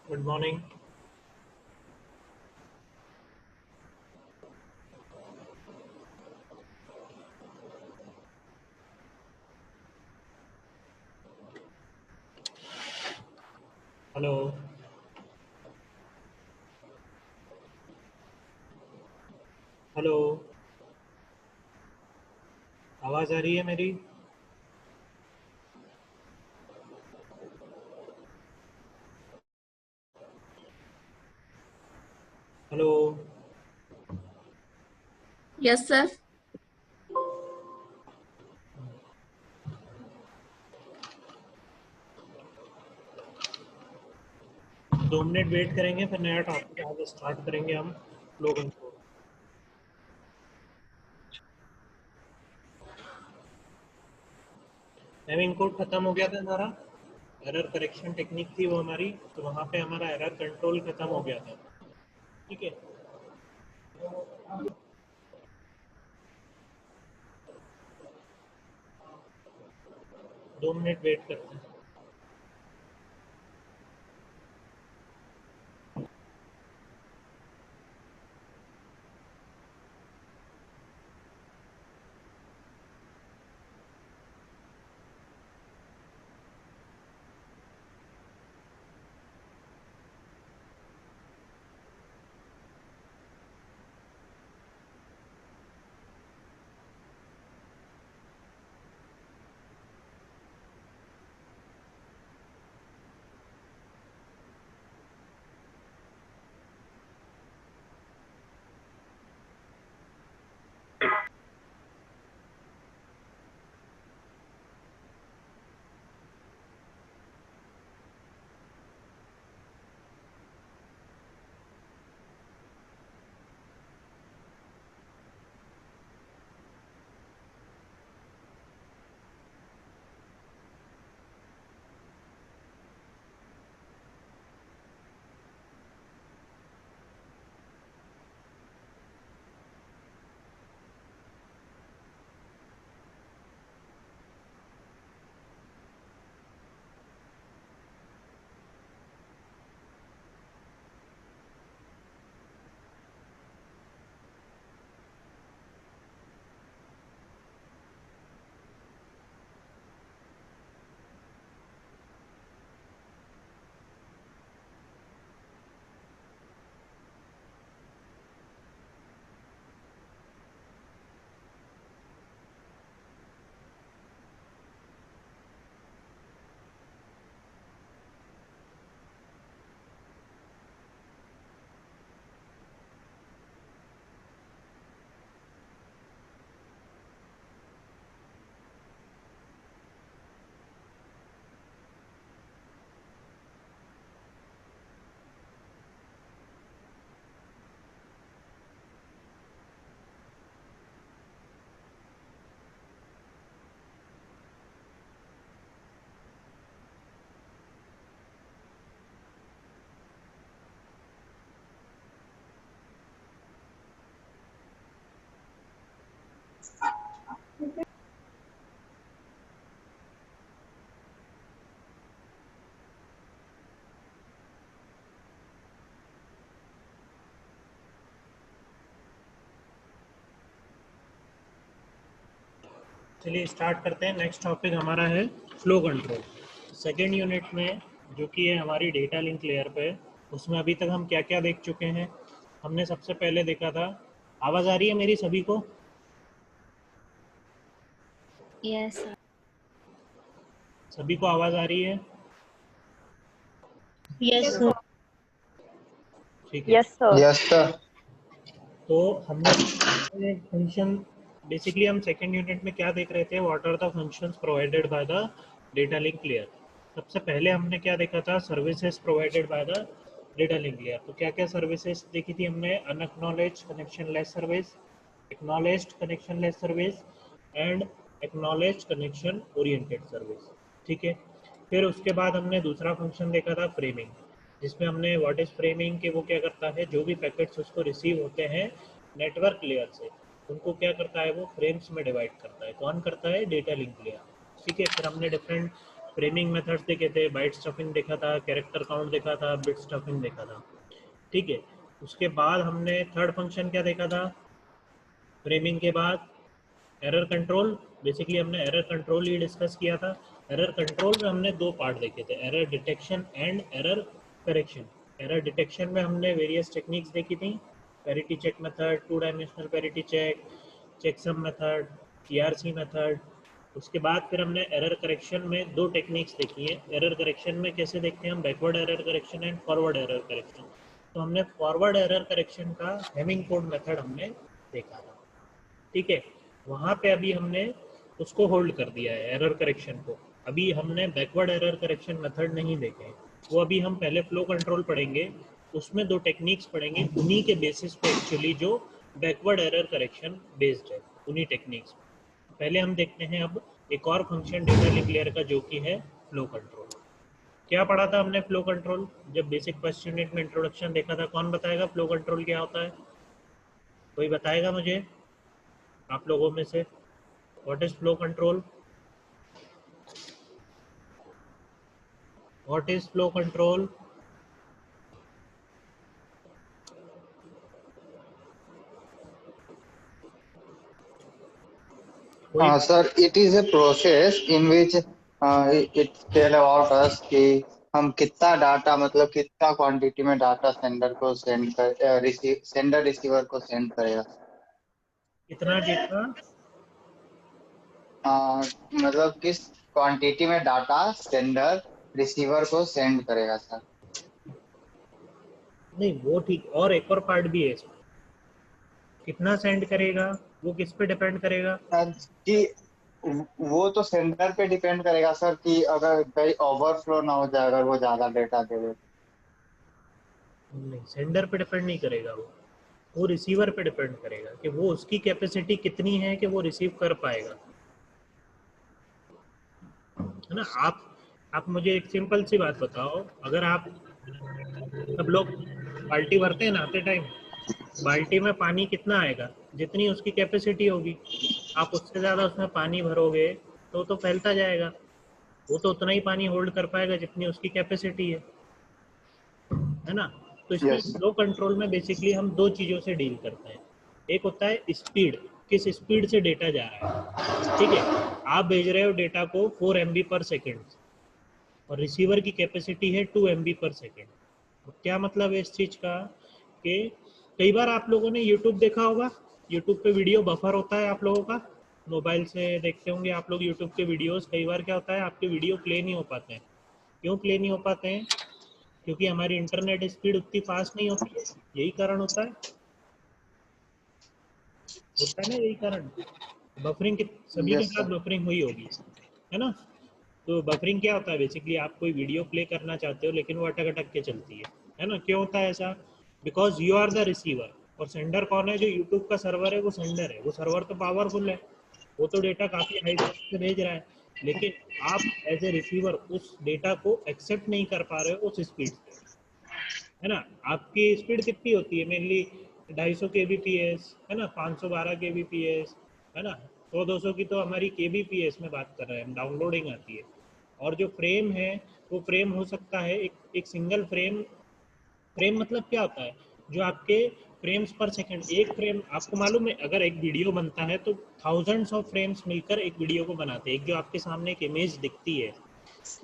Good morning. Hello. Hello. आवाज़ आ रही है मेरी? Hello. Yes sir. 2 minute wait करेंगे, फिर नया टॉपिक आज स्टार्ट करेंगे हम। Flow control. हैविंग कोड खत्म हो गया था हमारा। एरर करेक्शन टेक्निक थी वो हमारी, तो वहाँ पे हमारा एरर कंट्रोल खत्म हो गया था। ठीक है। 2 मिनट वेट करते हैं। चलिए स्टार्ट करते हैं। नेक्स्ट टॉपिक हमारा है फ्लो कंट्रोल। सेकेंड यूनिट में, जो कि है हमारी डेटा लिंक लेयर पे, उसमें अभी तक हम क्या क्या देख चुके हैं। हमने सबसे पहले देखा था, आवाज़ आ रही है मेरी सभी को? यस सभी को आवाज़ आ रही है? यस ठीक है। Yes sir. Yes sir. तो हमने फंक्शन, बेसिकली हम सेकेंड यूनिट में क्या देख रहे थे, what are the functions provided by the data link layer. सबसे पहले हमने क्या देखा था, services provided by the data link layer. तो क्या क्या सर्विसेज देखी थी हमने? Unacknowledged connectionless service, acknowledged connectionless service and acknowledged connection oriented service. ठीक है। फिर उसके बाद हमने दूसरा फंक्शन देखा था, फ्रेमिंग, जिसमें हमने व्हाट इज फ्रेमिंग के वो क्या करता है, जो भी पैकेट्स उसको रिसीव होते हैं नेटवर्क लेयर से, उनको क्या करता है, वो फ्रेम्स में डिवाइड करता है। कौन करता है? Data link layer. ठीक है। फिर हमने डिफरेंट फ्रेमिंग मेथड्स देखे थे, बाइट स्टफिंग देखा था, कैरेक्टर काउंट देखा था, बिट स्टफिंग देखा था, ठीक है। उसके बाद हमने थर्ड फंक्शन क्या देखा था फ्रेमिंग के बाद, एरर कंट्रोल। बेसिकली हमने एरर कंट्रोल ही डिस्कस किया था। एरर कंट्रोल में हमने दो पार्ट देखे थे, error detection and error correction. Error detection में हमने वेरियस टेक्निक्स देखी थी, parity check method, two dimensional parity check, checksum method, ERC method. उसके बाद फिर हमने एरर करेक्शन में दो टेक्निक्स देखी है। एरर करेक्शन में कैसे देखते हैं हम, backward error correction and forward error correction. तो हमने फॉरवर्ड एरर करेक्शन का हेमिंग कोड मेथड हमने देखा था, ठीक है। वहाँ पे अभी हमने उसको होल्ड कर दिया है एरर करेक्शन को। अभी हमने बैकवर्ड एरर करेक्शन मेथड नहीं देखे हैं, वो अभी हम पहले फ्लो कंट्रोल पढ़ेंगे, उसमें दो टेक्निक्स पढ़ेंगे, उन्हीं के बेसिस पे एक्चुअली जो बैकवर्ड एरर करेक्शन बेस्ड है, उन्हीं टेक्निक्स। पहले हम देखते हैं अब एक और फंक्शन डेटा लिंक लेयर का, जो कि है फ्लो कंट्रोल। क्या पढ़ा था हमने फ्लो कंट्रोल जब बेसिक फर्स्ट यूनिट में इंट्रोडक्शन देखा था? कौन बताएगा फ्लो कंट्रोल क्या होता है? कोई बताएगा मुझे आप लोगों में से? What is flow control? What is flow control? कोई? Sir, it is a process in which it tell about us कि हम कितना डाटा, मतलब कितना क्वांटिटी में डाटा सेंडर को सेंड कर सेंडर रिसीवर को सेंड करेगा। कितना डेटा? मतलब किस क्वांटिटी में डाटा सेंडर रिसीवर को सेंड करेगा सर। नहीं वो ठीक, और एक और पार्ट भी है इसमें, कितना सेंड करेगा वो किस पे डिपेंड करेगा? कि वो तो सेंडर पे डिपेंड करेगा सर, कि अगर कहीं ओवरफ्लो ना हो जाए अगर वो ज्यादा डेटा दे दे। नहीं, सेंडर पे डिपेंड नहीं करेगा, वो रिसीवर पे डिपेंड करेगा कि वो उसकी कैपेसिटी कितनी है कि वो रिसीव कर पाएगा, है ना। आप मुझे एक सिंपल सी बात बताओ, अगर आप सब लोग बाल्टी भरते हैं नहाते टाइम, बाल्टी में पानी कितना आएगा? जितनी उसकी कैपेसिटी होगी। आप उससे ज़्यादा उसमें पानी भरोगे तो फैलता जाएगा, वो तो उतना ही पानी होल्ड कर पाएगा जितनी उसकी कैपेसिटी है ना। तो इसमें यस। फ्लो कंट्रोल में बेसिकली हम दो चीज़ों से डील करते हैं। एक होता है स्पीड, किस स्पीड से डेटा जा रहा है, ठीक है। आप भेज रहे हो डेटा को 4 MB पर सेकेंड और रिसीवर की कैपेसिटी है 2 MB पर सेकेंड। क्या मतलब है इस चीज़ का कि कई बार आप लोगों ने यूट्यूब देखा होगा, यूट्यूब पे वीडियो बफर होता है आप लोगों का, मोबाइल से देखते होंगे आप लोग यूट्यूब के वीडियोस। कई बार क्या होता है, आपके वीडियो प्ले नहीं हो पाते हैं। क्यों प्ले नहीं हो पाते हैं? क्योंकि हमारी इंटरनेट स्पीड उतनी फास्ट नहीं होती है, यही कारण होता है ना, यही कारण। बफरिंग के सभी के यस साथ सर। बफरिंग हुई होगी, है ना। तो बफरिंग क्या होता है? बेसिकली आप कोई वीडियो प्ले करना चाहते हो लेकिन वो अटक अटक के चलती है ना। क्यों होता है ऐसा? Because you are the receiver, और सेंडर कौन है? जो यूट्यूब का सर्वर है वो सेंडर है। वो सर्वर तो पावरफुल है, वो तो डेटा काफ़ी हाई स्पीड से भेज रहा है, लेकिन आप एज ए रिसीवर उस डेटा को एक्सेप्ट नहीं कर पा रहे हो उस स्पीड से, है ना। आपकी स्पीड कितनी होती है? मेनली 250 kbps, है ना, 512 kbps, है ना। 100-200 की तो हमारी kbps में बात कर रहे हैं हम, डाउनलोडिंग आती है। और जो फ्रेम है वो फ्रेम हो सकता है एक सिंगल फ्रेम। फ्रेम मतलब क्या होता है? जो आपके फ्रेम्स पर सेकंड, एक फ्रेम आपको मालूम है, अगर एक वीडियो बनता है तो थाउजेंड्स ऑफ फ्रेम्स मिलकर एक वीडियो को बनाते हैं। एक जो आपके सामने एक इमेज दिखती है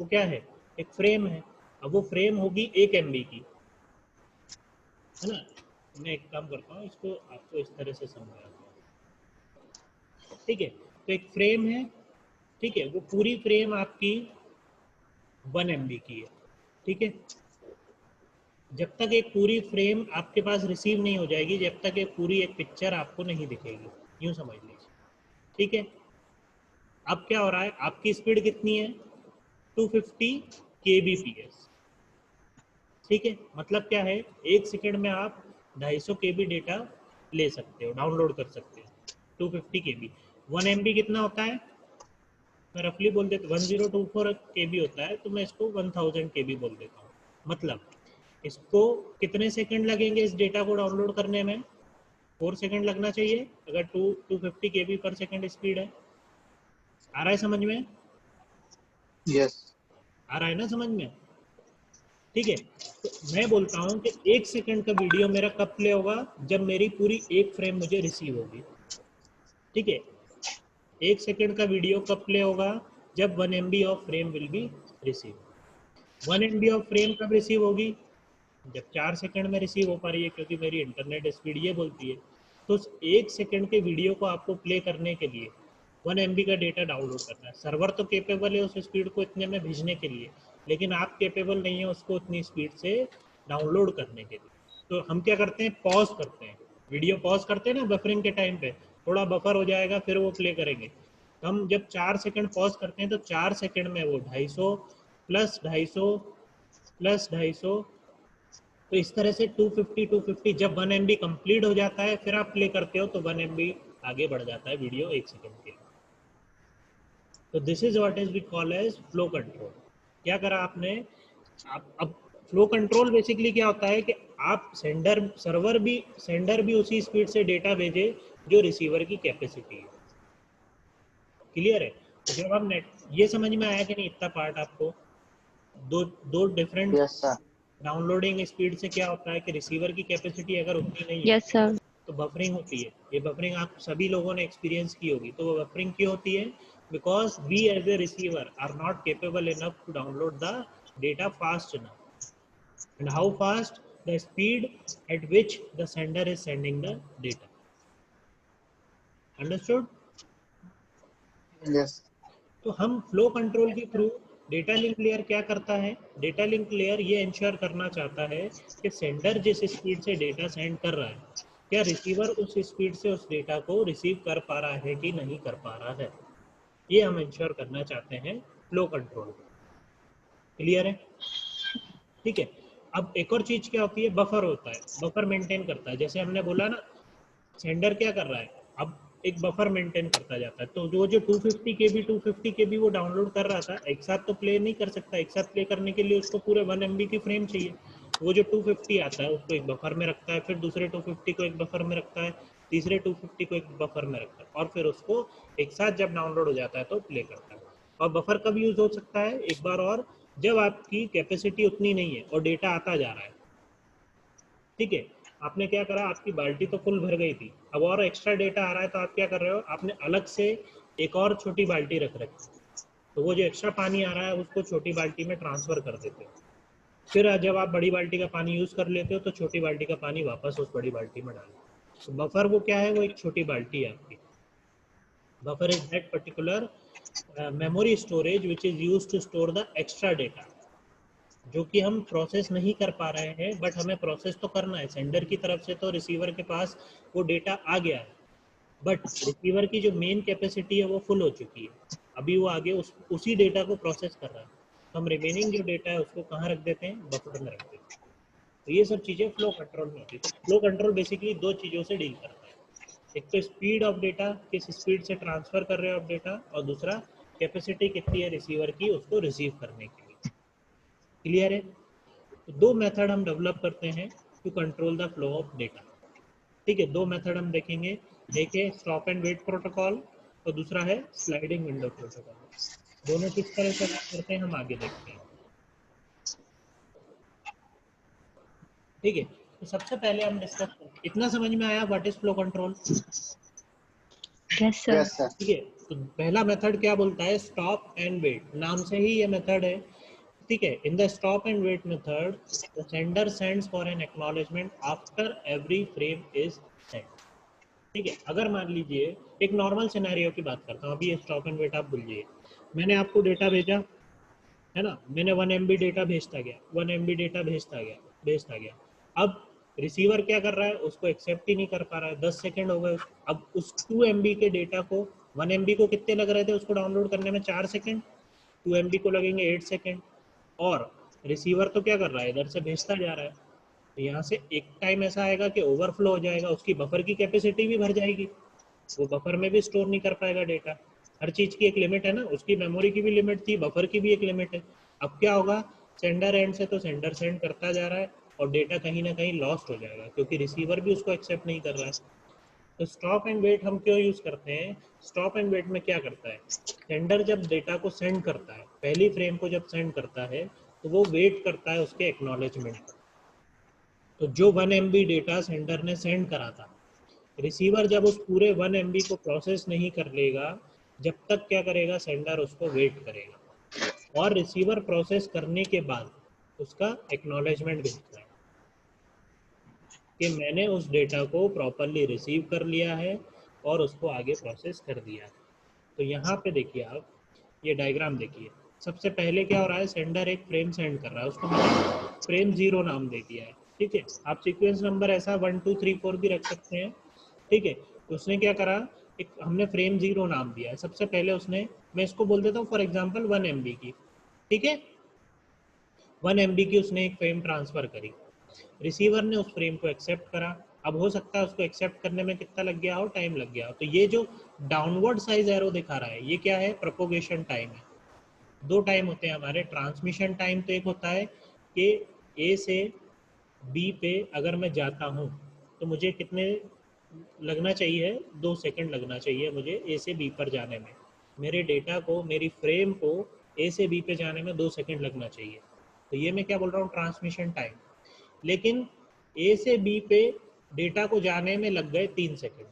वो क्या है? एक फ्रेम है। अब वो फ्रेम होगी 1 MB की, है ना। मैं एक काम करता हूँ, इसको आपको इस तरह से समझाता हूँ, ठीक है। तो एक फ्रेम है, ठीक है, वो पूरी फ्रेम आपकी 1 MB की है, ठीक है। जब तक एक पूरी फ्रेम आपके पास रिसीव नहीं हो जाएगी, जब तक एक पूरी एक पिक्चर आपको नहीं दिखेगी, यूं समझ लीजिए, ठीक है। अब क्या हो रहा है? आपकी स्पीड कितनी है? 250 kbps, ठीक है। मतलब क्या है, एक सेकंड में आप 250 KB डेटा ले सकते हो, डाउनलोड कर सकते हो। 250 KB, 1 MB कितना होता है? मैं रफली बोल देता हूँ, 1024 KB होता है, तो मैं इसको 1000 KB बोल देता हूँ। मतलब इसको कितने सेकंड लगेंगे इस डेटा को डाउनलोड करने में? 4 सेकंड लगना चाहिए, अगर 250 KB पर सेकंड स्पीड है। आ रहा है समझ में? यस। आ रहा है ना समझ में? ठीक है, तो मैं बोलता हूँ कि 1 सेकंड का वीडियो मेरा कब प्ले होगा, जब मेरी पूरी एक फ्रेम मुझे रिसीव होगी। ठीक है, 1 सेकंड का वीडियो कब प्ले होगा, जब 1 MB of frame will be receive. 1 MB of frame कब रिसीव होगी, जब 4 सेकंड में रिसीव हो पा रही है, क्योंकि मेरी इंटरनेट स्पीड ये बोलती है। तो उस 1 सेकंड के वीडियो को आपको प्ले करने के लिए 1 MB का डेटा डाउनलोड करना है। सर्वर तो केपेबल है उस स्पीड को इतने में भेजने के लिए, लेकिन आप केपेबल नहीं है उसको उतनी स्पीड से डाउनलोड करने के लिए। तो हम क्या करते हैं, पॉज करते हैं, वीडियो पॉज करते हैं ना बफरिंग के टाइम पे, थोड़ा बफर हो जाएगा फिर वो प्ले करेंगे। हम जब 4 सेकंड पॉज करते हैं तो 4 सेकंड में वो 250 प्लस 250 प्लस 250, तो इस तरह से 250 जब 1 MB कंप्लीट हो जाता है फिर आप प्ले करते हो तो 1 MB आगे बढ़ जाता है वीडियो 1 सेकंड के। तो this is what is we call as flow control. क्या करा आपने, आप अब फ्लो कंट्रोल बेसिकली क्या होता है कि आप सेंडर भी उसी स्पीड से डेटा भेजे जो रिसीवर की कैपेसिटी है। क्लियर है? तो जब हम नेट, ये समझ में आया कि नहीं इतना पार्ट आपको? दो दो different yes sir. Downloading speed से क्या होता है कि रिसीवर की कैपेसिटी अगर उतनी नहीं है Yes, sir. तो बफरिंग होती है। ये बफरिंग आप सभी लोगों ने एक्सपीरियंस की होगी। तो वो बफरिंग क्यों होती है, because we as a receiver are not capable enough to download the data fast enough. And how fast, the speed at which the sender is sending the data. Understood? Yes. तो हम flow control के थ्रू, data link layer क्या करता है, data link layer ये ensure करना चाहता है कि सेंडर जिस स्पीड से डेटा सेंड कर रहा है, क्या रिसीवर उस स्पीड से उस डेटा को रिसीव कर पा रहा है कि नहीं कर पा रहा है। ये हम इंश्योर करना चाहते हैं फ्लो कंट्रोल। क्लियर है? ठीक है, अब एक और चीज क्या होती है, बफर होता है, बफर मेंटेन करता है। जैसे हमने बोला ना, सेंडर क्या कर रहा है, अब एक बफर मेंटेन करता जाता है। तो जो जो 250 KB वो डाउनलोड कर रहा था, एक साथ तो प्ले नहीं कर सकता। एक साथ प्ले करने के लिए उसको पूरे 1 MB की फ्रेम चाहिए। वो जो 250 आता है उसको एक बफर में रखता है, फिर दूसरे 250 को एक बफर में रखता है, तीसरे 250 को एक बफर में रखता है, और फिर उसको एक साथ जब डाउनलोड हो जाता है तो प्ले करता है। और बफर कब यूज हो सकता है, एक बार और, जब आपकी कैपेसिटी उतनी नहीं है और डेटा आता जा रहा है। ठीक है, आपने क्या करा, आपकी बाल्टी तो फुल भर गई थी, अब और एक्स्ट्रा डेटा आ रहा है, तो आप क्या कर रहे हो, आपने अलग से एक और छोटी बाल्टी रख रखी। तो वो जो एक्स्ट्रा पानी आ रहा है उसको छोटी बाल्टी में ट्रांसफर कर देते हो। फिर जब आप बड़ी बाल्टी का पानी यूज कर लेते हो तो छोटी बाल्टी का पानी वापस उस बड़ी बाल्टी में डालो। तो बफर वो क्या है, वो एक छोटी बाल्टी है आपकी। Buffer is that particular memory storage which is use to store the extra data, जो कि हम प्रोसेस नहीं कर पा रहे हैं, बट हमें प्रोसेस तो करना है। सेंडर की तरफ से तो रिसीवर के पास वो डेटा आ गया है, बट रिसीवर की जो मेन कैपेसिटी है वो फुल हो चुकी है। अभी वो आगे उसी डेटा को प्रोसेस कर रहा है। तो हम रिमेनिंग जो डेटा है उसको कहाँ रख देते हैं, बफर में रख देते हैं। तो ये सब चीज़ें फ्लो कंट्रोल में होती है। तो फ्लो कंट्रोल बेसिकली दो चीज़ों से डील करता है, एक तो स्पीड ऑफ डेटा, किस स्पीड से ट्रांसफर कर रहे हो आप डेटा, और दूसरा कैपेसिटी कितनी है रिसीवर की उसको रिसीव करने के लिए। क्लियर है? तो दो मेथड हम डेवलप करते हैं to control the flow of data. ठीक है, दो मेथड हम देखेंगे, एक है स्टॉप एंड वेट प्रोटोकॉल और दूसरा है स्लाइडिंग विंडो प्रोटोकॉल। दोनों किस तरह से वर्क करते हैं हम आगे देखते हैं। ठीक है, तो सबसे पहले हम डिस्कस करते हैं, इतना समझ में आया what is flow control? Yes, sir. Yes sir. ठीक है, तो पहला मेथड क्या बोलता है, स्टॉप एंड वेट, नाम से ही ये मेथड है। ठीक है, in the stop and wait method the sender sends for an acknowledgement after every frame is send. ठीक है, अगर मान लीजिए एक नॉर्मल सिनेरियो की बात करता हूँ, अभी ये स्टॉप एंड वेट आप भूलिए। मैंने आपको डेटा भेजा है ना, मैंने 1 MB डेटा भेजता गया, 1 MB डेटा भेजता गया। अब रिसीवर क्या कर रहा है, उसको एक्सेप्ट ही नहीं कर पा रहा है, 10 सेकंड हो गए। अब उस 2 MB के डेटा को, 1 MB को कितने लग रहे थे उसको डाउनलोड करने में, 4 सेकंड, 2 MB को लगेंगे 8 सेकंड। और रिसीवर तो क्या कर रहा है, इधर से भेजता जा रहा है। तो यहाँ से एक टाइम ऐसा आएगा कि ओवरफ्लो हो जाएगा, उसकी बफर की कैपेसिटी भी भर जाएगी, वो बफर में भी स्टोर नहीं कर पाएगा डेटा। हर चीज की एक लिमिट है ना, उसकी मेमोरी की भी लिमिट थी, बफर की भी एक लिमिट है। अब क्या होगा, सेंडर एंड से तो सेंडर सेंड करता जा रहा है और डेटा कहीं ना कहीं लॉस्ट हो जाएगा, क्योंकि रिसीवर भी उसको एक्सेप्ट नहीं कर रहा है। तो स्टॉप एंड वेट हम क्यों यूज करते हैं? स्टॉप एंड वेट में क्या करता है, सेंडर जब डेटा को सेंड करता है, पहली फ्रेम को जब सेंड करता है तो वो वेट करता है उसके एक्नॉलेजमेंट का। तो जो 1 MB डेटा सेंडर ने सेंड करा था, रिसीवर जब उस पूरे 1 MB को प्रोसेस नहीं कर लेगा, जब तक क्या करेगा, सेंडर उसको वेट करेगा, और रिसीवर प्रोसेस करने के बाद उसका एक्नॉलेजमेंट भेजता है कि मैंने उस डेटा को प्रॉपरली रिसीव कर लिया है और उसको आगे प्रोसेस कर दिया है। तो यहाँ पे देखिए आप, ये डायग्राम देखिए, सबसे पहले क्या हो रहा है, सेंडर एक फ्रेम सेंड कर रहा है, उसको मैंने फ्रेम 0 नाम दे दिया है, ठीक है। आप सीक्वेंस नंबर ऐसा 1 2 3 4 भी रख सकते हैं, ठीक है। तो उसने क्या करा, एक हमने फ्रेम 0 नाम दिया है, सबसे पहले उसने, मैं इसको बोल देता हूँ फॉर एग्जाम्पल 1 MB की, ठीक है, 1 MB की उसने एक फ्रेम ट्रांसफर करी, रिसीवर ने उस फ्रेम को एक्सेप्ट करा। अब हो सकता है उसको एक्सेप्ट करने में कितना लग गया हो, टाइम लग गया हो। तो ये जो डाउनवर्ड साइज एरो दिखा रहा है, ये क्या है, प्रोपोगेशन टाइम है। दो टाइम होते हैं हमारे, ट्रांसमिशन टाइम तो एक होता है कि ए से बी पे अगर मैं जाता हूँ तो मुझे कितने लगना चाहिए, 2 सेकंड लगना चाहिए मुझे ए से बी पर जाने में, मेरे डेटा को, मेरी फ्रेम को ए से बी पे जाने में 2 सेकंड लगना चाहिए। तो ये मैं क्या बोल रहा हूँ, ट्रांसमिशन टाइम। लेकिन ए से बी पे डेटा को जाने में लग गए 3 सेकंड,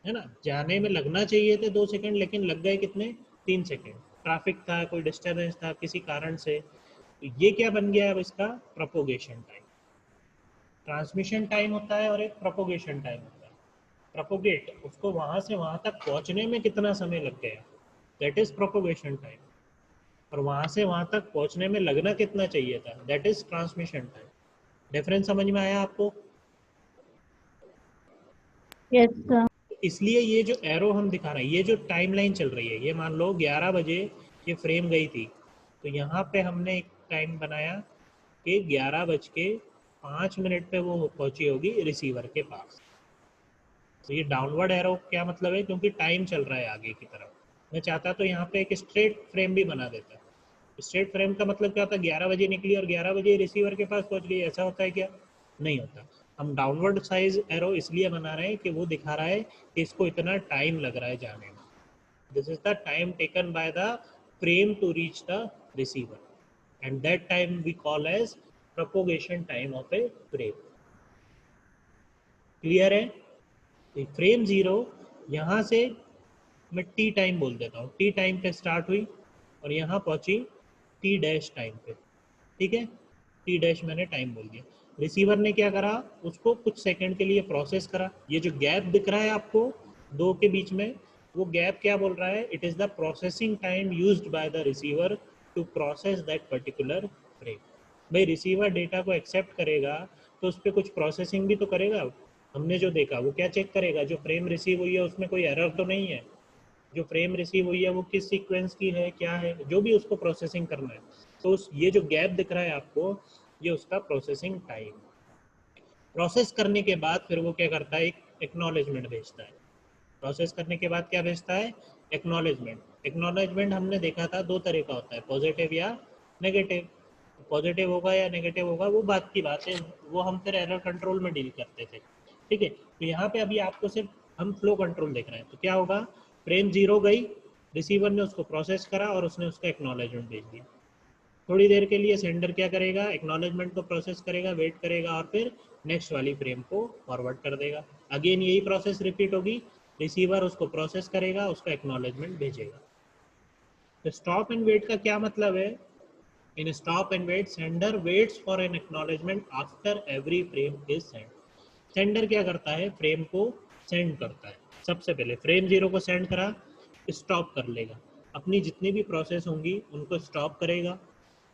है ना, जाने में लगना चाहिए थे 2 सेकंड, लेकिन लग गए कितने, 3 सेकंड। ट्रैफिक था, कोई डिस्टर्बेंस था किसी कारण से, तो ये क्या बन गया अब इसका, प्रोपोगेशन टाइम। ट्रांसमिशन टाइम होता है और एक प्रोपोगेशन टाइम होता है। प्रोपोगेट, उसको वहां से वहां तक पहुंचने में कितना समय लग गया, दैट इज प्रोपोगेशन टाइम। और वहां से वहां तक पहुंचने में लगना कितना चाहिए था, that is transmission time. Difference समझ में आया आपको? Yes, sir. इसलिए ये जो एरो हम दिखा रहे हैं, ये जो टाइमलाइन चल रही है, ये मान लो 11 बजे ये फ्रेम गई थी, तो यहाँ पे हमने एक टाइम बनाया कि 11:05 पे वो पहुंची होगी रिसीवर के पास। तो ये डाउनवर्ड एरो क्या मतलब है, क्योंकि टाइम चल रहा है आगे की तरफ। मैं चाहता तो यहाँ पे एक स्ट्रेट फ्रेम भी बना देता। स्ट्रेट फ्रेम का मतलब क्या होता है, 11 बजे निकली और 11 बजे रिसीवर के पास पहुंच गई, ऐसा होता है क्या? नहीं होता। हम डाउनवर्ड साइज एरो इसलिए बना रहे हैं कि वो दिखा रहा है कि इसको इतना टाइम लग रहा है जाने में। This is the time taken by the frame to reach the receiver, and that time we call as propagation time of a frame. Clear है? फ्रेम 0 यहाँ से मैं टी टाइम बोल देता हूँ, टी टाइम पे स्टार्ट हुई और यहाँ पहुँची टी डैश टाइम पे, ठीक है, टी डैश मैंने टाइम बोल दिया। रिसीवर ने क्या करा, उसको कुछ सेकंड के लिए प्रोसेस करा। ये जो गैप दिख रहा है आपको दो के बीच में, वो गैप क्या बोल रहा है, it is the processing time used by the receiver to process that particular frame. भाई रिसीवर डेटा को एक्सेप्ट करेगा तो उस पर कुछ प्रोसेसिंग भी तो करेगा। हमने जो देखा वो क्या चेक करेगा, जो फ्रेम रिसीव हुई है उसमें कोई एरर तो नहीं है, जो फ्रेम रिसीव हुई है वो किस सीक्वेंस की है, क्या है, जो भी उसको प्रोसेसिंग करना है। तो ये जो गैप दिख रहा है आपको, ये उसका प्रोसेसिंग टाइम। प्रोसेस करने के बाद फिर वो क्या करता है, एक एक्नॉलेजमेंट भेजता है। प्रोसेस करने के बाद क्या भेजता है, एक्नॉलेजमेंट। एक्नॉलेजमेंट हमने देखा था दो तरह का होता है, पॉजिटिव या नेगेटिव। पॉजिटिव होगा या नेगेटिव होगा वो बात की बात है, वो हम फिर एरर कंट्रोल में डील करते थे, ठीक है। तो यहाँ पे अभी आपको सिर्फ हम फ्लो कंट्रोल देख रहे हैं। तो क्या होगा, फ्रेम 0 गई, रिसीवर ने उसको प्रोसेस करा और उसने उसका एक्नॉलेजमेंट भेज दिया। थोड़ी देर के लिए सेंडर क्या करेगा, एक्नॉलेजमेंट को प्रोसेस करेगा, वेट करेगा और फिर नेक्स्ट वाली फ्रेम को फॉरवर्ड कर देगा। अगेन यही प्रोसेस रिपीट होगी, रिसीवर उसको प्रोसेस करेगा, उसका एक्नॉलेजमेंट भेजेगा। तो स्टॉप एंड वेट का क्या मतलब है, in stop and wait sender waits for an acknowledgement after every frame is send. Sender क्या करता है, फ्रेम को सेंड करता है। सबसे पहले फ्रेम 0 को सेंड करा, स्टॉप कर लेगा, अपनी जितनी भी प्रोसेस होंगी उनको स्टॉप करेगा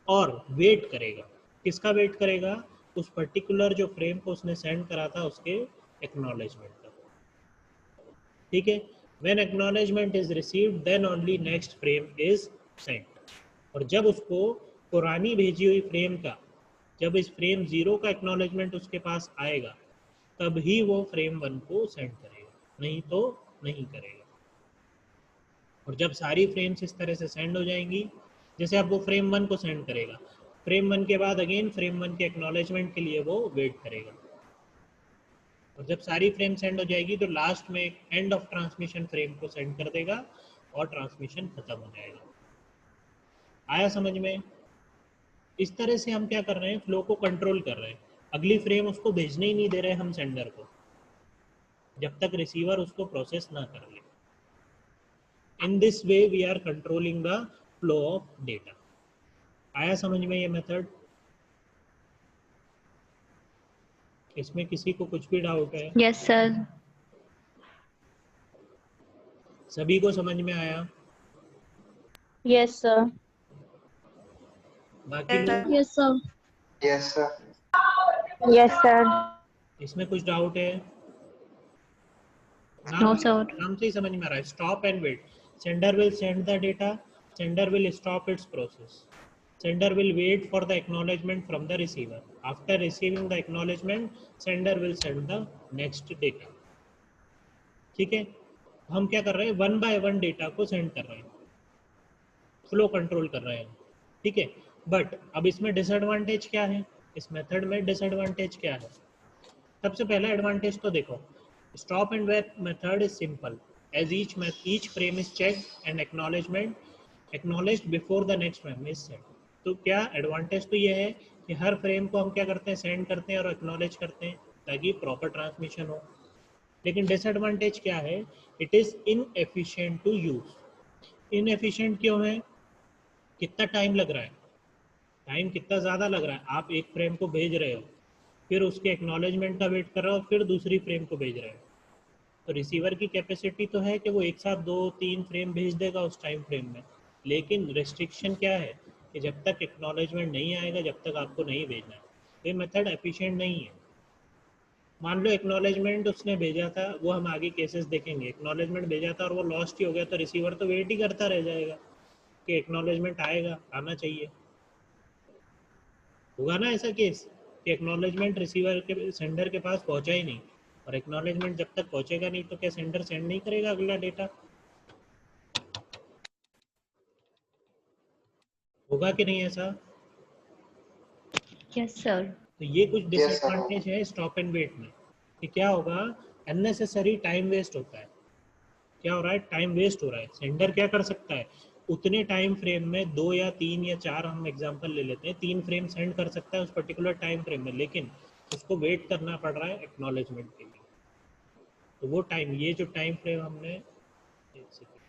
और वेट करेगा। किसका वेट करेगा, उस पर्टिकुलर जो फ्रेम को उसने सेंड करा था उसके एक्नॉलेजमेंट का, ठीक है। When acknowledgement is received then only next frame is sent. और जब उसको पुरानी भेजी हुई फ्रेम का, जब इस फ्रेम 0 का एक्नॉलेजमेंट उसके पास आएगा तब ही वो फ्रेम 1 को सेंड करेगा, नहीं तो नहीं करेगा। और जब सारी फ्रेम्स इस तरह से सेंड हो जाएंगी, जैसे अब वो फ्रेम 1 को सेंड करेगा, फ्रेम 1 के बाद अगेन फ्रेम 1 के एक्नॉलेजमेंट के लिए वो वेट करेगा। और जब सारी फ्रेम सेंड हो जाएगी तो लास्ट में एक एंड ऑफ ट्रांसमिशन फ्रेम को सेंड कर देगा और ट्रांसमिशन खत्म हो जाएगा। आया समझ में? इस तरह से हम क्या कर रहे हैं, फ्लो को कंट्रोल कर रहे हैं। अगली फ्रेम उसको भेजने ही नहीं दे रहे हम सेंडर को, जब तक रिसीवर उसको प्रोसेस ना कर ले। In this way we are controlling the flow of data. आया समझ में ये मेथड? इसमें किसी को कुछ भी डाउट है? Yes sir. सभी को समझ में आया? Yes, sir. बाकी लोग Yes, sir. Yes sir. Yes, sir. इसमें कुछ डाउट है? No sir. नाम से ही समझ में आ रहा है। Stop and wait. Sender will send the data, sender will stop its process, sender will wait for the acknowledgement from the receiver, after receiving the acknowledgement sender will send the next data. ठीक है, हम क्या कर रहे हैं, one by one data को send कर रहे हैं, फ्लो कंट्रोल कर रहे हैं। ठीक है, बट अब इसमें डिसएडवांटेज क्या है, इस मेथड में डिसएडवांटेज क्या है? सबसे पहला एडवांटेज तो देखो, stop and wait method is simple as each frame is checked and acknowledged before the next frame is set। तो क्या एडवांटेज तो ये है कि हर फ्रेम को हम क्या करते हैं, सेंड करते हैं और एक्नॉलेज करते हैं ताकि प्रॉपर ट्रांसमिशन हो। लेकिन डिसएडवांटेज क्या है, it is inefficient to use. Inefficient क्यों है? कितना टाइम लग रहा है, टाइम कितना ज़्यादा लग रहा है। आप एक फ्रेम को भेज रहे हो, फिर उसके एक्नॉलेजमेंट का वेट कर रहे हो, फिर दूसरी फ्रेम को भेज रहे हो। तो रिसीवर की कैपेसिटी तो है कि वो एक साथ 2-3 फ्रेम भेज देगा उस टाइम फ्रेम में, लेकिन रेस्ट्रिक्शन क्या है कि जब तक एक्नॉलेजमेंट नहीं आएगा जब तक आपको नहीं भेजना है। ये मेथड एफिशिएंट नहीं है। मान लो एक्नॉलेजमेंट उसने भेजा था, वो हम आगे केसेस देखेंगे, एक्नॉलेजमेंट भेजा था और वो लॉस्ट ही हो गया, तो रिसीवर तो वेट ही करता रह जाएगा कि एक्नॉलेजमेंट आएगा, आना चाहिए। होगा ना ऐसा केस कि एक्नॉलेजमेंट रिसीवर के सेंडर के पास पहुंचा ही नहीं, और एक्नॉलेजमेंट जब तक पहुंचेगा नहीं तो क्या सेंडर सेंड नहीं करेगा अगला डेटा? होगा कि नहीं ऐसा? Yes sir. तो ये कुछ Yes, sir. डिसएडवांटेज है स्टॉप एंड वेट में कि क्या होगा, अननेसेसरी टाइम वेस्ट होता है। क्या हो रहा है, टाइम वेस्ट हो रहा है। सेंडर क्या कर सकता है, उतने टाइम फ्रेम में 2 या 3 या 4, हम एग्जांपल ले लेते हैं, 3 फ्रेम सेंड कर सकता है उस पर्टिकुलर टाइम फ्रेम में, लेकिन उसको वेट करना पड़ रहा है एक्नॉलेजमेंट के लिए। तो वो टाइम, ये जो टाइम फ्रेम हमने, एक सेकंड,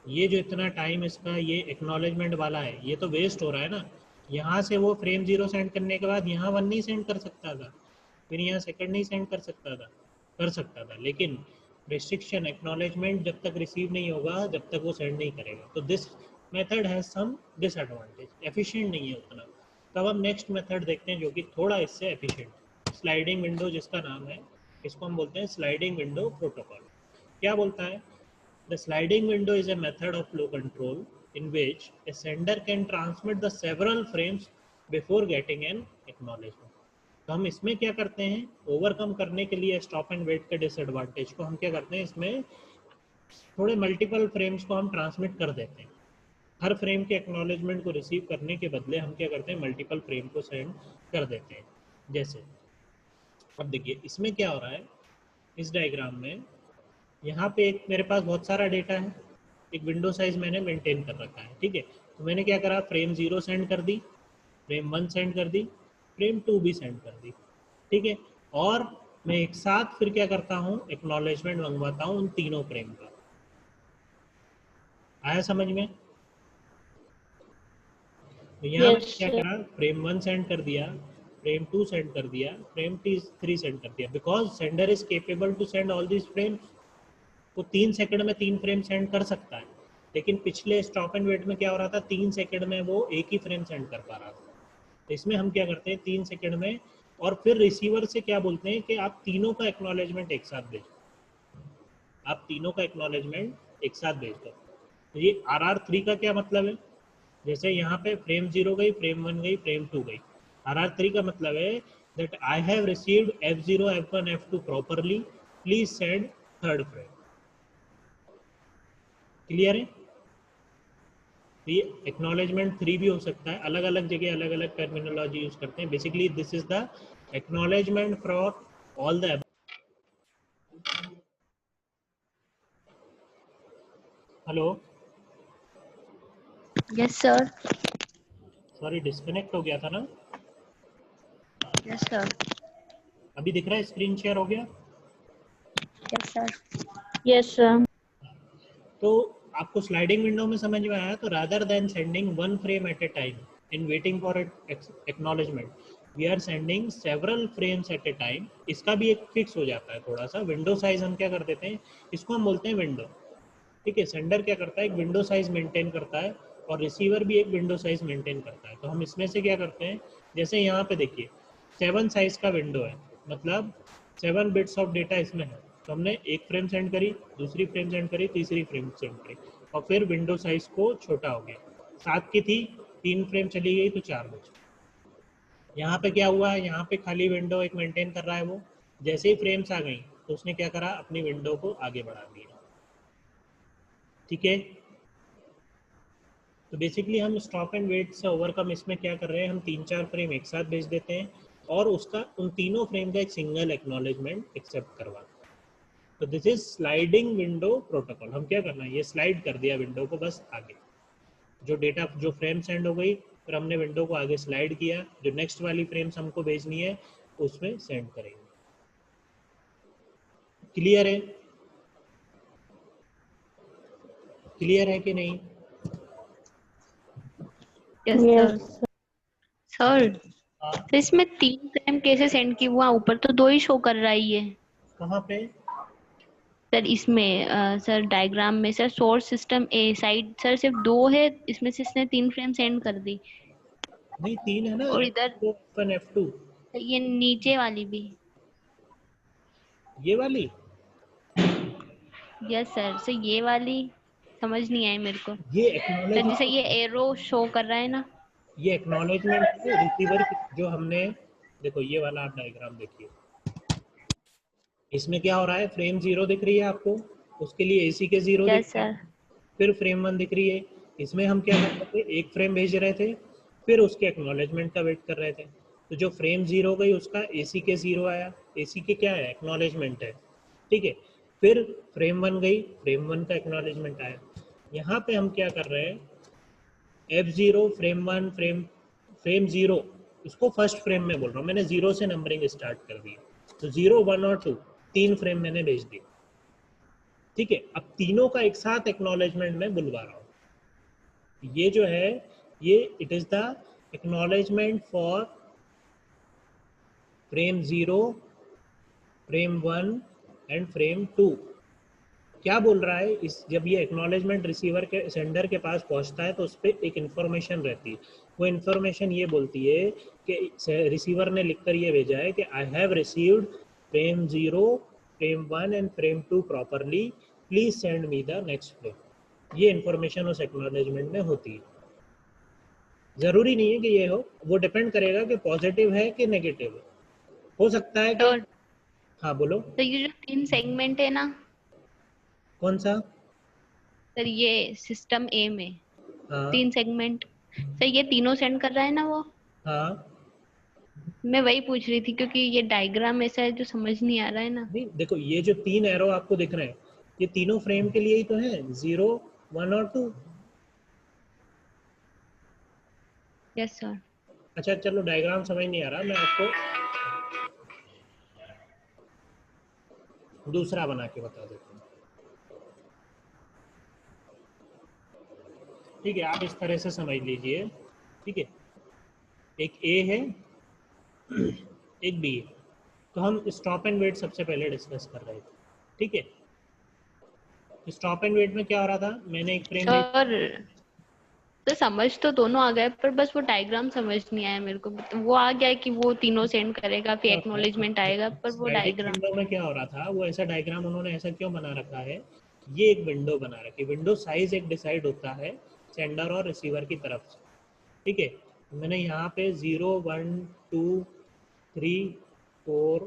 ये जो इतना टाइम इसका ये एक्नॉलेजमेंट वाला है, ये तो वेस्ट हो रहा है ना। यहाँ से वो फ्रेम 0 सेंड करने के बाद यहाँ 1 नहीं सेंड कर सकता था, फिर यहाँ सेकंड नहीं सेंड कर सकता था, कर सकता था, लेकिन रिस्ट्रिक्शन एक्नॉलेजमेंट जब तक रिसीव नहीं होगा जब तक वो सेंड नहीं करेगा। तो this method has some disadvantage, efficient नहीं है उतना। तब हम नेक्स्ट मेथड देखते हैं जो कि थोड़ा इससे एफिशिएंट, स्लाइडिंग विंडो जिसका नाम है, इसको हम बोलते हैं स्लाइडिंग विंडो प्रोटोकॉल। क्या बोलता है? The sliding window is a method of flow control in which a sender can transmit the several frames before getting an acknowledgement। तो हम इसमें क्या करते हैं, ओवरकम करने के लिए स्टॉप एंड वेट के डिसएडवांटेज को हम क्या करते हैं, इसमें थोड़े मल्टीपल फ्रेम्स को हम ट्रांसमिट कर देते हैं। हर फ्रेम के एक्नॉलेजमेंट को रिसीव करने के बदले हम क्या करते हैं, मल्टीपल फ्रेम को सेंड कर देते हैं। जैसे अब देखिए इसमें क्या हो रहा है, इस डायग्राम में यहाँ पे एक मेरे पास बहुत सारा डेटा है, एक विंडो साइज मैंने मेंटेन कर रखा है। ठीक है, तो मैंने क्या करा, फ्रेम 0 सेंड कर दी, फ्रेम 1 सेंड कर दी, फ्रेम 2 भी सेंड कर दी। ठीक है, और मैं एक साथ फिर क्या करता हूँ, एक्नॉलेजमेंट मंगवाता हूँ उन तीनों फ्रेम का। आया समझ में? तो यहाँ Yes, मैंने क्या sir. करा, फ्रेम 1 सेंड कर दिया, फ्रेम 2 सेंड कर दिया, फ्रेम 3 सेंड कर दिया, because sender is capable to send all this frames. वो 3 सेकंड में 3 फ्रेम सेंड कर सकता है, लेकिन पिछले स्टॉप एंड वेट में क्या हो रहा था, 3 सेकंड में वो एक ही फ्रेम सेंड कर पा रहा था। तो इसमें हम क्या करते हैं, 3 सेकंड में, और फिर रिसीवर से क्या बोलते हैं कि आप तीनों का एक्नॉलेजमेंट एक साथ भेजो, आप तीनों का एक्नॉलेजमेंट एक साथ भेज दो। तो ये RR3 का क्या मतलब है, जैसे यहाँ पे फ्रेम 0 गई, फ्रेम 1 गई, फ्रेम 2 गई। RR3 का मतलब है that I have received F0, F1, F2 properly, please send third frame। Clear है? तो ये एक्नॉलेजमेंट 3 भी हो सकता है, अलग अलग जगह अलग अलग टर्मिनोलॉजी यूज करते हैं. Basically this is the acknowledgement for all the. Hello, Yes, sir. Sorry disconnect हो गया था ना. Yes, sir. अभी दिख रहा है, स्क्रीन शेयर हो गया. Yes, sir. Yes, sir. तो आपको स्लाइडिंग विंडो में समझ में आया. तो rather than sending one frame at a time in waiting for acknowledgement, we are sending several frames at a time. इसका भी एक फिक्स हो जाता है थोड़ा सा. विंडो साइज हम क्या कर देते हैं, इसको हम बोलते हैं विंडो. ठीक है, सेंडर क्या करता है, एक विंडो साइज मेंटेन करता है और रिसीवर भी एक विंडो साइज मेंटेन करता है. तो हम इसमें से क्या करते हैं, जैसे यहाँ पे देखिए 7 साइज का विंडो है, मतलब 7 बिट्स ऑफ डेटा इसमें है. तो हमने एक फ्रेम सेंड करी, दूसरी फ्रेम सेंड करी, तीसरी फ्रेम सेंड करी, और फिर विंडो साइज को छोटा हो गया. 7 की थी, 3 फ्रेम चली गई तो 4 बच. यहाँ पे क्या हुआ है, यहाँ पे खाली विंडो एक मेंटेन कर रहा है वो. जैसे ही फ्रेम्स आ गई तो उसने क्या करा, अपनी विंडो को आगे बढ़ा दिया. ठीक है. तो बेसिकली हम स्टॉप एंड वेट से ओवरकम इसमें क्या कर रहे हैं, हम 3-4 फ्रेम एक साथ भेज देते हैं और उसका उन तीनों फ्रेम का एक सिंगल एक्नॉलेजमेंट एक्सेप्ट करवाते हैं. तो this is sliding window protocol. हम क्या करना है, ये स्लाइड कर दिया विंडो को बस आगे. जो डेटा, जो फ्रेम सेंड हो गई, फिर हमने विंडो को आगे स्लाइड किया, जो नेक्स्ट वाली फ्रेम्स हमको भेजनी है उसमें सेंड करेंगे. क्लियर है, क्लियर है कि नहीं. Yes, Yes. sir. Sir, हाँ, तो इसमें 3 फ्रेम कैसे सेंड की? हुआ ऊपर तो 2 ही शो कर रहा ही है. कहाँ पे. सर इसमें सर डायग्राम में सर सोर्स सिस्टम ए साइड सर सिर्फ 2 है, इसमें से इसने 3 फ्रेम सेंड कर दी. नहीं, 3 है ना, और इधर F1 F2. ये नीचे वाली भी. ये वाली, यस सर. सर ये वाली समझ नहीं आई मेरे को. ये सर जैसे एक्नॉलेजमेंट, ये एरो शो कर रहा है ना. ये एक्नॉलेजमेंट है रिसीवर की. जो हमने, देखो ये वाला आप डायग्राम देखिए, इसमें क्या हो रहा है, फ्रेम 0 दिख रही है आपको, उसके लिए एसी के 0 दिख यस रहे सर. हैं. फिर फ्रेम 1 दिख रही है, इसमें हम क्या कर रहे थे, एक फ्रेम भेज रहे थे, फिर उसके एक्नॉलेजमेंट का वेट कर रहे थे. तो जो फ्रेम 0 गई उसका एसी के 0 आया. एसी के क्या है, एक्नॉलेजमेंट है. ठीक है. फिर फ्रेम 1 गई, फ्रेम 1 का एक्नॉलेजमेंट आया. यहाँ पे हम क्या कर रहे हैं, F0 फ्रेम 1 फ्रेम 0, इसको फर्स्ट फ्रेम में बोल रहा हूँ मैंने, 0 से नंबरिंग स्टार्ट कर दी. तो 0, 1 और 2 3 फ्रेम मैंने भेज दी. ठीक है. अब तीनों का एक साथ एक्नॉलेजमेंट में बुलवा रहा हूँ. ये जो है, ये it is the acknowledgement for frame 0, frame 1 and frame 2. क्या बोल रहा है, इस जब ये एक्नॉलेजमेंट रिसीवर के सेंडर के पास पहुंचता है तो उस पर एक इन्फॉर्मेशन रहती है. वो इन्फॉर्मेशन ये बोलती है कि रिसीवर ने लिखकर ये भेजा है कि I have received frame 0, frame 1 and frame 2 properly, please send me the next frame. ये इन्फॉर्मेशन उस एक्नॉलेजमेंट में होती है. जरूरी नहीं है कि ये हो, वो डिपेंड करेगा कि पॉजिटिव है कि नेगेटिव है. हो सकता है कि, तो हाँ बोलो. ये जो 3 सेगमेंट है ना कौन सा. सर, ये सिस्टम ए में हाँ 3 सेगमेंट, सर ये तीनों सेंड कर रहा है ना वो. हाँ. मैं वही पूछ रही थी क्योंकि ये डायग्राम ऐसा है जो समझ नहीं आ रहा है ना. नहीं देखो, ये जो 3 एरो आपको दिख रहे हैं, ये तीनों फ्रेम के लिए ही तो है, 0, 1 और 2. Yes sir. अच्छा चलो, डायग्राम समझ नहीं आ रहा, मैं आपको दूसरा बना के बता देता हूँ. ठीक है, आप इस तरह से समझ लीजिए. ठीक है, एक ए है, एक बी है. तो हम स्टॉप एंड वेट सबसे पहले डिस्कस कर रहे थे. ठीक है. स्टॉप एंड वेट में क्या हो रहा था, मैंने एक फ्रेम सर तो समझ तो दोनों आ गए पर बस वो डायग्राम समझ नहीं आया मेरे को. वो आ गया कि वो तीनों सेंड करेगा फिर एक्नॉलेजमेंट आएगा, पर वो स्लाइडिंग डायग्राम. विंडो में क्या हो रहा था, वो ऐसा डायग्राम उन्होंने ऐसा क्यों बना रखा है, ये एक विंडो बना रखी है. विंडो साइज एक डिसाइड होता है सेंडर और रिसीवर की तरफ से. ठीक है. मैंने यहाँ पे 0, 1, 2, 3, 4,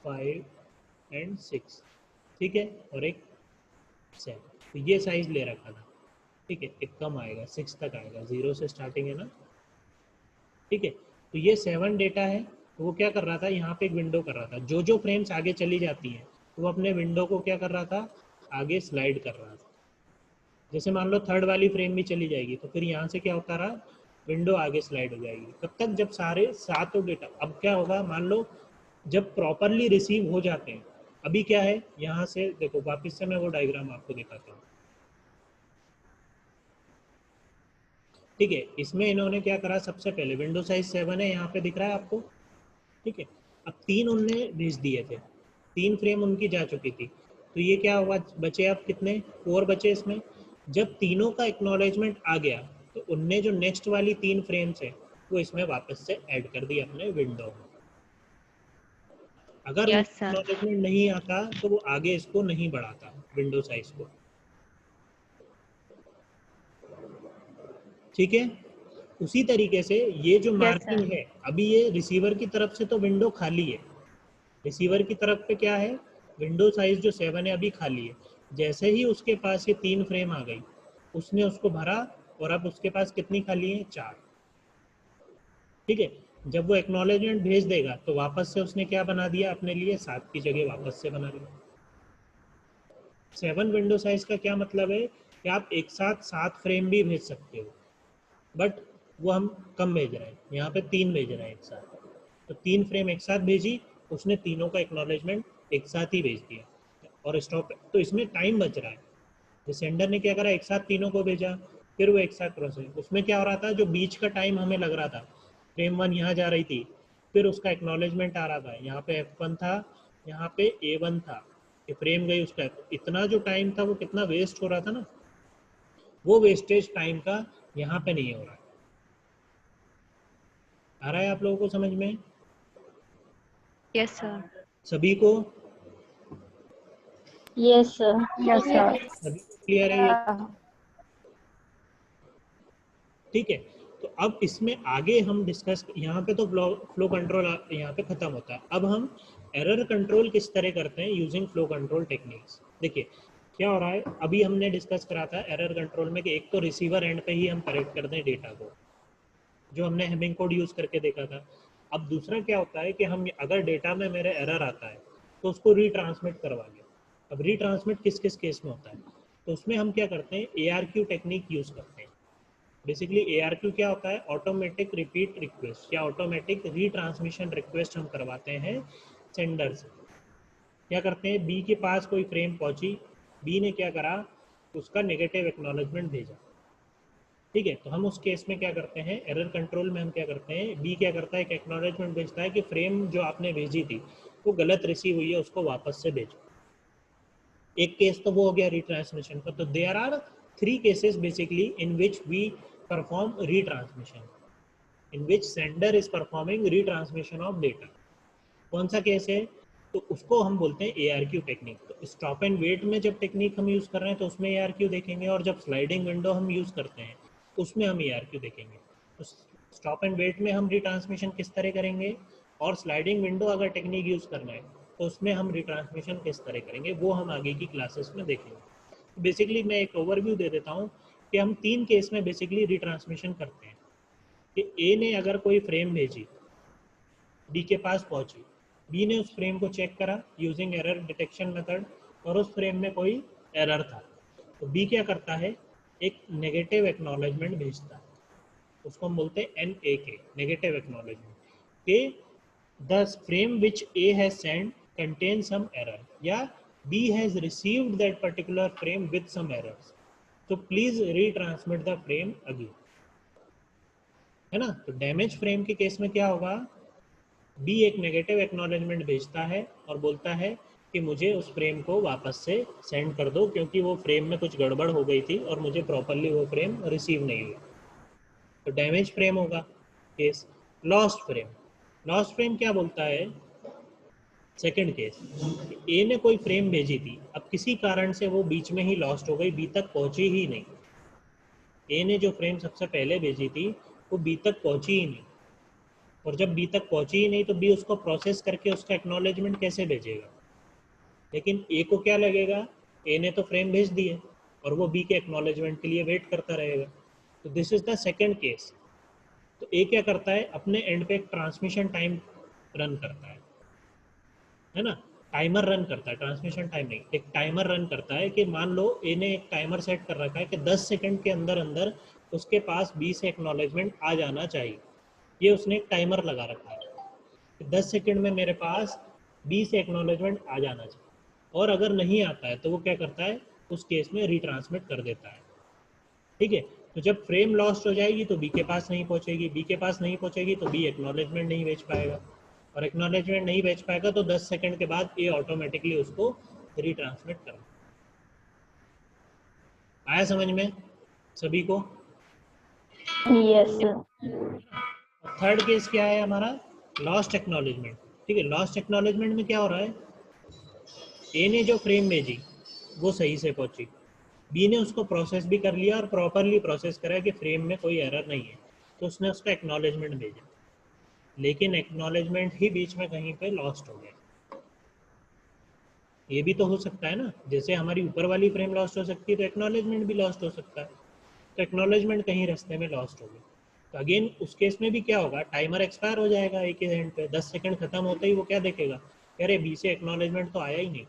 5 एंड 6, ठीक है, और एक 7, तो ये साइज ले रखा था. ठीक है, एक कम आएगा, 6 तक आएगा, 0 से स्टार्टिंग है ना, ठीक है। तो ये 7 डेटा है, तो वो क्या कर रहा था, यहाँ पे एक विंडो कर रहा था, जो जो फ्रेम्स आगे चली जाती हैं तो वो अपने विंडो को क्या कर रहा था, आगे स्लाइड कर रहा था। जैसे मान लो थर्ड वाली फ्रेम भी चली जाएगी तो फिर यहाँ से क्या होता रहा, विंडो आगे स्लाइड हो जाएगी, तब तक जब सारे सातों डेटा, अब क्या होगा, मान लो जब प्रॉपरली रिसीव हो जाते हैं, अभी क्या है, यहाँ से देखो वापस से मैं वो डायग्राम आपको दिखाता हूँ, ठीक है। इसमें इन्होंने क्या करा, सबसे पहले विंडो साइज 7 है, यहाँ पे दिख रहा है आपको, ठीक है। अब 3 उनने भेज दिए थे, 3 फ्रेम उनकी जा चुकी थी, तो ये क्या हुआ, बचे अब कितने, 4 बचे इसमें। जब तीनों का एक्नॉलेजमेंट आ गया तो उनने जो नेक्स्ट वाली 3 फ्रेम्स है वो इसमें वापस से ऐड कर दी अपने विंडो में। अगर यस उनका सर। एक्नॉलेजमेंट नहीं आता तो वो आगे इसको नहीं बढ़ाता विंडो साइज को, ठीक है। उसी तरीके से ये जो Yes, sir. मार्किंग है, अभी ये रिसीवर की तरफ से तो विंडो खाली है, रिसीवर की तरफ पे क्या है, विंडो साइज जो 7 है अभी खाली है। जैसे ही उसके पास ये 3 फ्रेम आ गई, उसने उसको भरा, और अब उसके पास कितनी खाली है, 4, ठीक है। जब वो एक्नॉलेजमेंट भेज देगा तो वापस से उसने क्या बना दिया, अपने लिए 7 की जगह वापस से बना लिया। 7 विंडो साइज का क्या मतलब है कि आप एक साथ 7 फ्रेम भी भेज सकते हो, बट वो हम कम भेज रहे हैं, यहाँ पे 3 भेज रहे हैं एक साथ, तो 3 फ्रेम एक साथ भेजी, उसने तीनों का एक्नॉलेजमेंट एक साथ ही भेज दिया और स्टॉप। तो इसमें टाइम बच रहा है, जो सेंडर ने क्या करा, एक साथ तीनों को भेजा, फिर वो एक साथ प्रोसेस, उसमें क्या हो रहा था, जो बीच का टाइम हमें लग रहा था, फ्रेम 1 यहाँ जा रही थी, फिर उसका एक्नॉलेजमेंट आ रहा था, यहाँ पे F1 था, यहाँ पे A1 था, ये फ्रेम गई, उसका इतना जो टाइम था वो कितना वेस्ट हो रहा था ना, वो वेस्टेज टाइम का यहाँ पे नहीं हो रहा है। आ रहा है आप लोगों को समझ में, यस सर। सभी को, Yes, sir. Yes, sir. सभी को क्लियर है ये, Uh, ठीक है। तो अब इसमें आगे हम डिस्कस, यहाँ पे तो फ्लो कंट्रोल यहाँ पे खत्म होता है, अब हम एरर कंट्रोल किस तरह करते हैं यूजिंग फ्लो कंट्रोल टेक्निक्स। देखिए क्या हो रहा है, अभी हमने डिस्कस करा था एरर कंट्रोल में कि एक तो रिसीवर एंड पे ही हम करेक्ट कर दें डेटा को, जो हमने हेमिंग कोड यूज करके देखा था। अब दूसरा क्या होता है कि हम अगर डेटा में मेरे एरर आता है तो उसको रीट्रांसमिट करवा लें। अब रीट्रांसमिट किस किस केस में होता है, तो उसमें हम क्या करते हैं, ARQ टेक्निक यूज करते हैं। बेसिकली ARQ क्या होता है, ऑटोमेटिक रिपीट रिक्वेस्ट या ऑटोमेटिक रीट्रांसमिशन रिक्वेस्ट हम करवाते हैं सेंडर से। क्या करते हैं, बी के पास कोई फ्रेम पहुंची, बी ने क्या करा, उसका नेगेटिव एक्नॉलेजमेंट भेजा, ठीक है। तो हम उस केस में क्या करते हैं, एरर कंट्रोल में हम क्या करते हैं, बी क्या करता है, एक एक्नॉलेजमेंट भेजता है कि फ्रेम जो आपने भेजी थी वो गलत रिसीव हुई है, उसको वापस से भेजो। एक केस तो वो हो गया रीट्रांसमिशन का। तो there are 3 cases basically in which we perform retransmission, in which sender is performing retransmission of data. कौन सा केस है, तो उसको हम बोलते हैं ARQ टेक्निक। तो स्टॉप एंड वेट में जब टेक्निक हम यूज कर रहे हैं तो उसमें ARQ देखेंगे, और जब स्लाइडिंग विंडो हम यूज करते हैं उसमें हम ARQ देखेंगे। तो स्टॉप एंड वेट में हम रिट्रांसमिशन किस तरह करेंगे, और स्लाइडिंग विंडो अगर टेक्निक यूज करना है तो उसमें हम रिट्रांसमिशन किस तरह करेंगे, वो हम आगे की क्लासेस में देखेंगे। बेसिकली मैं एक ओवरव्यू दे देता हूँ कि हम 3 केस में बेसिकली रिट्रांसमिशन करते हैं कि ए ने अगर कोई फ्रेम भेजी, बी के पास पहुंची, बी ने उस फ्रेम को चेक करा यूजिंग एरर डिटेक्शन मेथड, और उस फ्रेम में कोई एरर था, तो बी क्या करता है, एक नेगेटिव एक्नॉलेजमेंट भेजता है, उसको हम बोलते हैं NAK, नेगेटिव एक्नॉलेजमेंट, कि the frame which A has send contain some error, या B has received that particular frame with some errors, तो please retransmit the frame again, है ना। तो डैमेज फ्रेम के केस में क्या होगा, बी एक नेगेटिव एक्नॉलेजमेंट भेजता है और बोलता है कि मुझे उस फ्रेम को वापस से सेंड कर दो, क्योंकि वो फ्रेम में कुछ गड़बड़ हो गई थी और मुझे प्रॉपरली वो फ्रेम रिसीव नहीं हुआ। तो डैमेज फ्रेम होगा case. Lost frame, lost frame क्या बोलता है, सेकंड केस, ए ने कोई फ्रेम भेजी थी, अब किसी कारण से वो बीच में ही लॉस्ट हो गई, बी तक पहुंची ही नहीं। ए ने जो फ्रेम सबसे पहले भेजी थी वो बी तक पहुंची ही नहीं, और जब बी तक पहुंची ही नहीं तो बी उसको प्रोसेस करके उसका एक्नॉलेजमेंट कैसे भेजेगा। लेकिन ए को क्या लगेगा, ए ने तो फ्रेम भेज दिए और वो बी के एक्नॉलेजमेंट के लिए वेट करता रहेगा। तो this is the second case. तो ए क्या करता है, अपने एंड पे एक ट्रांसमिशन टाइम रन करता है ना, टाइमर रन करता है, ट्रांसमिशन टाइम नहीं, एक टाइमर रन करता है कि मान लो ए ने एक टाइमर सेट कर रखा है कि 10 सेकंड के अंदर अंदर उसके पास बी से एक्नॉलेजमेंट आ जाना चाहिए। ये उसने एक टाइमर लगा रखा है कि 10 सेकंड में मेरे पास बी से एक्नॉलेजमेंट आ जाना चाहिए, और अगर नहीं आता है तो वो क्या करता है, उस केस में रिट्रांसमिट कर देता है। ठीक है, तो जब फ्रेम लॉस्ट हो जाएगी तो बी के पास नहीं पहुंचेगी, बी के पास नहीं पहुंचेगी तो बी एक्नॉलेजमेंट नहीं भेज पाएगा, और एक्नॉलेजमेंट नहीं भेज पाएगा तो 10 सेकंड के बाद ए ऑटोमेटिकली उसको रिट्रांसमिट कर। आया समझ में सभी को? Yes, sir. थर्ड केस क्या है हमारा, लॉस्ट एक्नॉलेजमेंट। ठीक है, लॉस्ट एक्नॉलेजमेंट में क्या हो रहा है, ए ने जो फ्रेम भेजी वो सही से पहुंची, बी ने उसको प्रोसेस भी कर लिया और प्रॉपरली प्रोसेस करा कि फ्रेम में कोई एरर नहीं है, तो उसने उसका एक्नॉलेजमेंट भेजा, लेकिन एक्नॉलेजमेंट ही बीच में कहीं पे लॉस्ट हो गया। ये भी तो हो सकता है ना, जैसे हमारी ऊपर वाली फ्रेम लॉस्ट हो सकती है तो एक्नॉलेजमेंट भी लॉस्ट हो सकता है। तो एक्नॉलेजमेंट कहीं रास्ते में लॉस्ट हो गया, तो अगेन उस केस में भी क्या होगा, टाइमर एक्सपायर हो जाएगा एक ही एंड पे, 10 सेकंड खत्म होते ही वो क्या देखेगा, अरे बी से एक्नॉलेजमेंट तो आया ही नहीं,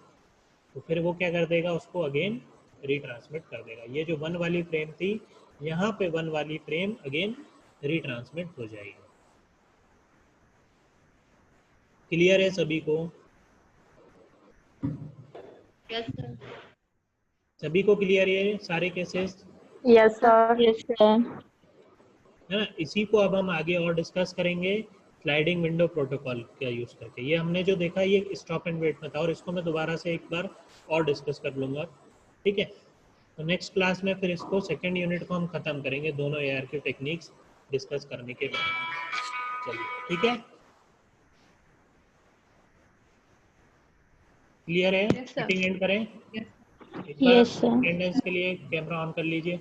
तो फिर वो क्या कर देगा, उसको अगेन रिट्रांसमिट कर देगा। ये जो 1 वाली फ्रेम थी, यहाँ पे 1 वाली फ्रेम अगेन रिट्रांसमिट हो जाएगी। क्लियर है सभी को? Yes sir. सभी को क्लियर है सारे cases? Yes, sir. Yes Sir. है ना, इसी को अब हम आगे और डिस्कस करेंगे स्लाइडिंग विंडो प्रोटोकॉल का यूज़ करके। ये हमने जो देखा ये स्टॉप एंड वेट में था, और इसको मैं दोबारा से एक बार और डिस्कस कर लूँगा। ठीक है, तो नेक्स्ट क्लास में फिर इसको सेकेंड यूनिट को हम ख़त्म करेंगे, दोनों ARQ टेक्निक्स डिस्कस करने के बाद। चलिए ठीक है, क्लियर है? Yes, sir. मीटिंग एंड करें? Yes. एक बार Yes, sir. अटेंडेंस के लिए कैमरा ऑन कर लीजिए।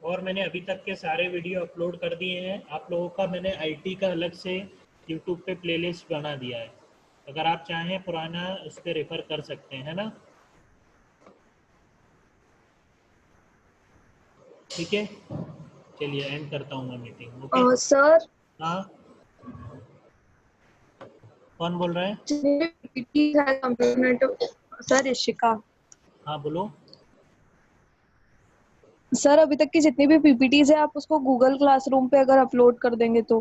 और मैंने अभी तक के सारे वीडियो अपलोड कर दिए हैं। आप लोगों का मैंने IT का अलग से YouTube पे प्लेलिस्ट बना दिया है, अगर आप चाहें पुराना उस पर रेफर कर सकते हैं ना। ठीक है, चलिए एंड करता हूँ मैं मीटिंग। ओके सर, हाँ, कौन बोल रहा है? पीपीटी है कंप्लीट। सर इशिका। हाँ बोलो। सर अभी तक की जितनी भी पीपीटीज है आप उसको गूगल क्लासरूम पे अगर अपलोड कर देंगे तो।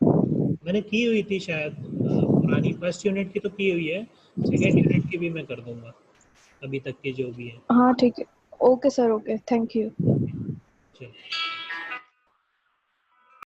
मैंने की हुई थी शायद, पुरानी फर्स्ट यूनिट की तो की हुई है, सेकेंड यूनिट की भी मैं कर दूंगा, अभी तक की जो भी है। हाँ ठीक है, okay sir, okay, thank you. चलिए।